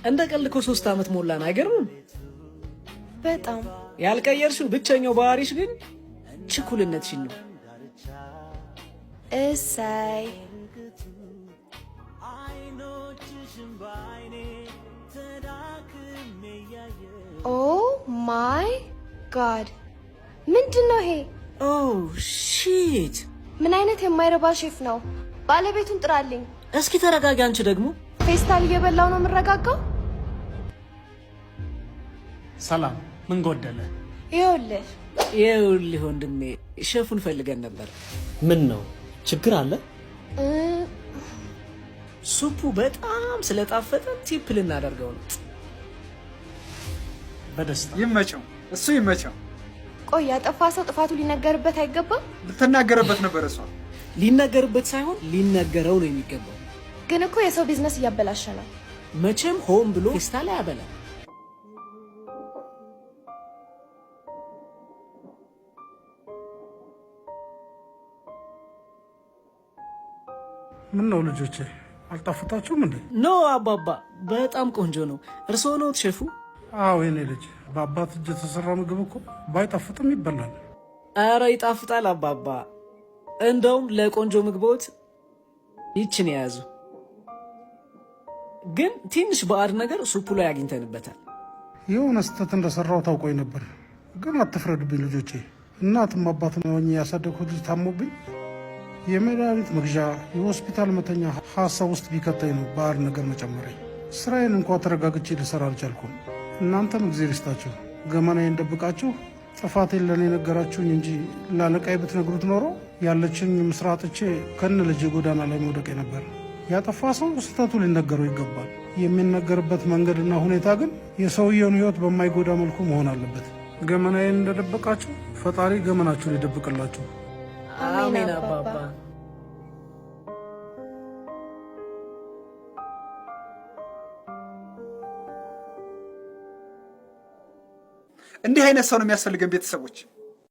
እንደ ቀልኮ 3 አመት ሞላን አይገርምም? በጣም ያልቀየርሽው ብቸኛው ባህሪሽ ግን ችኩልነትሽ ነው። እሰይ ኦ ማይ ጋድ ምንድነው ይሄ? ኦ ሺት! ምን አይነት የማይረባ ሼፍ ነው? ባለቤቱን ጥራልኝ። እስኪ ተረጋጊ። አንቺ ደግሞ ፌስታል እየበላው ነው የምረጋጋው። ሰላም፣ ምን ጎደለ? ይኸውልህ ወንድሜ ሼፉን ፈልገን ነበር። ምን ነው ችግር አለ? ሱፑ በጣም ስለጣፈጠ ቲፕ ልናደርገው ነው። በደስታ ይመቸው፣ እሱ ይመቸው። ቆይ ያጠፋ ሰው ጥፋቱ ሊነገርበት አይገባም? ልትናገርበት ነበር። እሷ ሊነገርበት ሳይሆን ሊነገረው ነው የሚገባው። ግን እኮ የሰው ቢዝነስ እያበላሸ ነው። መቼም ሆን ብሎ ፌስታል አያበላም። ምን ነው ልጆቼ አልጣፍጣችሁም እንዴ? ኖ አባባ በጣም ቆንጆ ነው። እርስዎ ነዎት ሼፉ? አዎ የኔ ልጅ፣ በአባት እጅ የተሰራ ምግብ እኮ ባይጣፍጥም ይበላል። አረ ይጣፍጣል አባባ። እንደውም ለቆንጆ ምግቦት ይችን የያዙ። ግን ትንሽ ባዕድ ነገር ሱፑ ላይ አግኝተንበታል። የሆነ ስህተት እንደሰራው ታውቆኝ ነበር። ግን አትፍረዱብኝ ልጆቼ። እናትም አባትም ሆኜ ያሳደግኩት ልጅ ታሞብኝ የመድኃኒት መግዣ የሆስፒታል መተኛ ሀሳብ ውስጥ ቢከተኝ ነው ባዕድ ነገር መጨመረኝ። ስራዬን እንኳ ተረጋግቼ ልሰራ አልቻልኩም። እናንተም እግዜር ይስጣችሁ። ገመናዬን ደብቃችሁ ጥፋቴን ለእኔ ነገራችሁኝ እንጂ ላለቃይ ብትነግሩት ኖሮ ያለችኝ ምስራ አጥቼ ከነ ልጅ ጎዳና ላይ መውደቄ ነበር። ያጠፋ ሰው ስህተቱ ሊነገረው ይገባል። የሚነገርበት መንገድና ሁኔታ ግን የሰውየውን ሕይወት በማይጎዳ መልኩ መሆን አለበት። ገመናዬን እንደደበቃችሁ ፈጣሪ ገመናችሁን ይደብቅላችሁ። አሜን አባባ። እንዲህ አይነት ሰው ነው የሚያስፈልገን ቤተሰቦች።